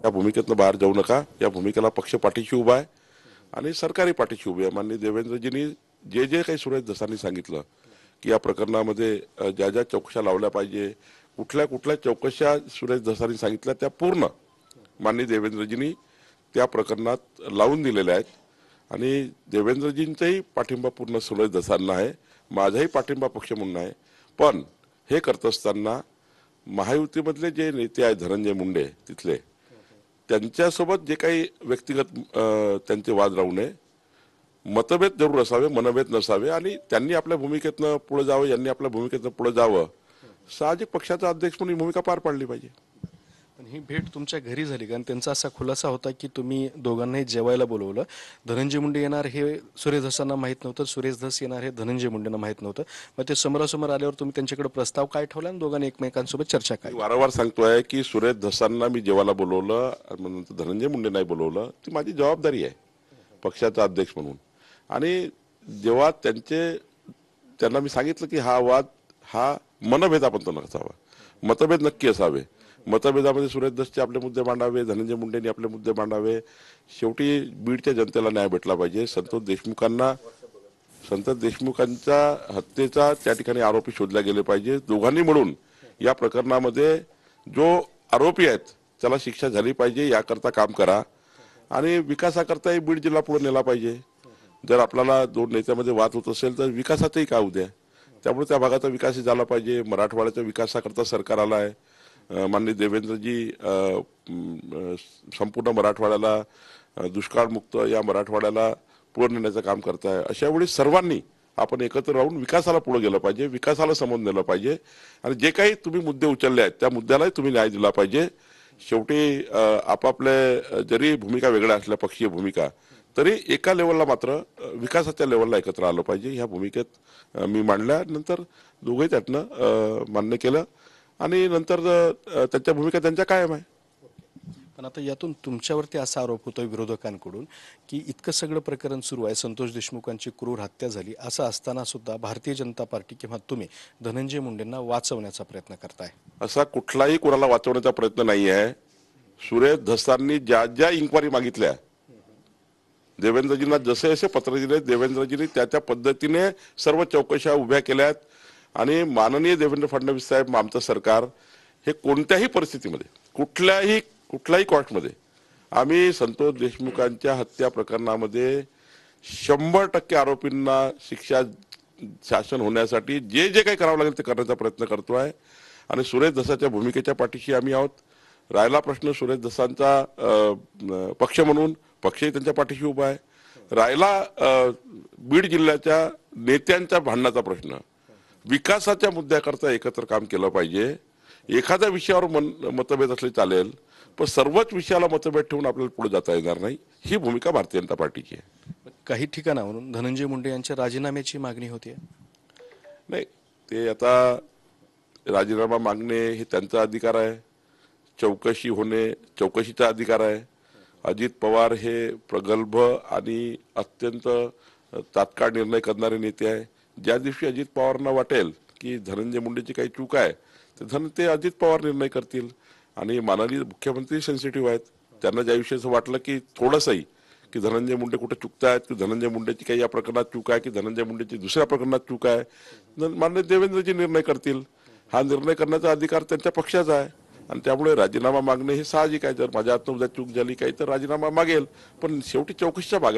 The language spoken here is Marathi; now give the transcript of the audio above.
या भूमिकेतनं बाहेर जाऊ नका। या भूमिकेला पक्ष पाठीशी उभा आहे आणि सरकारी पाठीशी उभी आहे। माननीय देवेंद्रजींनी जे जे काही सुरेश धसांनी सांगितलं की या प्रकरणामध्ये ज्या ज्या चौकशा लावल्या पाहिजे, कुठल्या कुठल्या चौकशा सुरेश धसांनी सांगितल्या त्या पूर्ण माननीय देवेंद्रजींनी त्या प्रकरणात लावून दिलेल्या आहेत आणि देवेंद्रजींचाही पाठिंबा पूर्ण सुरेश धसांना आहे, माझाही पाठिंबा पक्ष म्हणून आहे। पण हे करत असताना महायुतीमधले जे नेते आहेत धनंजय मुंडे तिथले, त्यांच्यासोबत जे काही व्यक्तिगत त्यांचे वाद राहू नये, मतभेद जरूर असावे, मनभेद नसावे आणि त्यांनी आपल्या भूमिकेतनं पुढे जावं, यांनी आपल्या भूमिकेतनं पुढे जावं। साहजिक पक्षाचा अध्यक्ष म्हणून ही भूमिका पार पाडली पाहिजे। पण ही भेट तुमच्या घरी झाली कारण त्यांचा असा खुलासा होता की तुम्ही दोघांनाही जेवायला बोलवलं। धनंजय मुंडे येणार हे सुरेश धसांना माहीत नव्हतं, सुरेश धस येणार हे धनंजय मुंडेंना माहीत नव्हतं। मग ते समोरासमोर आल्यावर तुम्ही त्यांच्याकडे प्रस्ताव काय ठेवला आणि दोघांनी एकमेकांसोबत चर्चा काय? वारंवार सांगतोय की सुरेश धसांना मी जेवायला बोलवलं, नंतर धनंजय मुंडे नाही बोलवलं, ती माझी जबाबदारी आहे पक्षाचा अध्यक्ष म्हणून। आणि जेव्हा त्यांना मी सांगितलं की हा वाद हा मनभेदापर्यंत नसावा, मतभेद नक्की असावे, मतभेदामध्ये सुरेश धसचे आपले मुद्दे मांडावे, धनंजय मुंडेंनी आपले मुद्दे मांडावे। शेवटी बीडच्या जनतेला न्याय भेटला पाहिजे। संतोष देशमुखांच्या हत्येचा त्या ठिकाणी आरोपी शोधला गेले पाहिजे। दोघांनी मिळून या प्रकरणामध्ये जो आरोपी आहेत त्याला शिक्षा झाली पाहिजे, याकरता काम करा आणि विकासाकरताही बीड जिल्हा पुढे नेला पाहिजे। जर आपल्याला दोन नेत्यामध्ये वाद होत असेल तर विकासातही का उद्या, त्यामुळे त्या भागाचा विकासही झाला पाहिजे। मराठवाड्याच्या विकासाकरता सरकार आला आहे। माननीय देवेंद्रजी संपूर्ण मराठवाड्याला दुष्काळमुक्त या मराठवाड्याला पुढे नेण्याचं काम करताय। अशा वेळी सर्वांनी आपण एकत्र राहून विकासाला पुढे गेलं पाहिजे, विकासाला समोर नेलं पाहिजे आणि जे काही तुम्ही मुद्दे उचलले आहेत त्या मुद्द्यालाही तुम्ही न्याय दिला पाहिजे। शेवटी आपापले जरी भूमिका वेगळ्या असल्या पक्षीय भूमिका, तरी एका लेवलला मात्र विकासाच्या लेवलला एकत्र आलं पाहिजे। ह्या भूमिकेत मी मांडल्यानंतर दोघेही त्यातनं मान्य केलं आणि नंतर त्यांच्या भूमिका त्यांच्या कायम आहे। पण आता यातून तुमच्यावरती असा आरोप होतोय विरोधकांकडून की इतकं सगळं प्रकरण सुरू आहे, संतोष देशमुखांची क्रूर हत्या झाली, असं असताना सुद्धा भारतीय जनता पार्टी किंवा तुम्ही धनंजय मुंडेंना वाचवण्याचा प्रयत्न करताय। असा कुठलाही कोणाला वाचवण्याचा प्रयत्न नाही आहे। सुरेश धसांनी ज्या ज्या इन्क्वायरी मागितल्या, देवेंद्रजींना जसे जसे पत्र दिले, देवेंद्रजींनी त्या पद्धतीने सर्व चौकशा उभ्या केल्यात आणि माननीय देवेंद्र फडणवीस साहेब आमचं सरकार हे कोणत्याही परिस्थितीमध्ये कुठल्याही कॉस्टमध्ये आम्ही संतोष देशमुखांच्या हत्या प्रकरणामध्ये 100% आरोपींना शिक्षा शासन होण्यासाठी जे जे काही करावं लागेल ते करण्याचा प्रयत्न करतोय आणि सुरेश धसाच्या भूमिकेच्या पाठीशी आम्ही आहोत। राहिला प्रश्न सुरेश धसांचा पक्ष म्हणून, पक्षही त्यांच्या पाठीशी उभा आहे। राहिला बीड जिल्ह्याच्या नेत्यांच्या भांडणाचा प्रश्न, विकासाच्या मुद्द्याकरता एकत्र काम केलं पाहिजे। एखाद्या विषयावर मतभेद असले चालेल, पण सर्वच विषयाला मतभेद ठेवून आपल्याला पुढे जाता येणार नाही। ही भूमिका भारतीय जनता पार्टीची आहे। काही ठिकाणावरून धनंजय मुंडे यांच्या राजीनाम्याची मागणी होती। नाही, ते आता राजीनामा मागणे हे त्यांचा अधिकार आहे, चौकशी होणे चौकशीचा अधिकार आहे। अजित पवार हे प्रगल्भ आणि अत्यंत तात्काळ निर्णय करणारे नेते आहे। ज्या दिवशी अजित पवारांना वाटेल की धनंजय मुंडेची काही चूक आहे ते अजित पवार निर्णय करतील आणि माननीय मुख्यमंत्री सेन्सिटिव्ह आहेत। त्यांना ज्या दिवशी असं वाटलं की थोडंसंही की धनंजय मुंडे कुठे चुकतायत, की धनंजय मुंडेची काही या प्रकरणात चूक आहे, की धनंजय मुंडेची दुसऱ्या प्रकरणात चूक आहे, माननीय देवेंद्रजी निर्णय करतील। हा निर्णय करण्याचा अधिकार त्यांच्या पक्षाचा आहे आणि त्यामुळे राजीनामा मागणे हे साहजिक आहे। जर माझ्या हातून उद्या चूक झाली काही तर राजीनामा मागेल, पण शेवटी चौकशीच्या भागात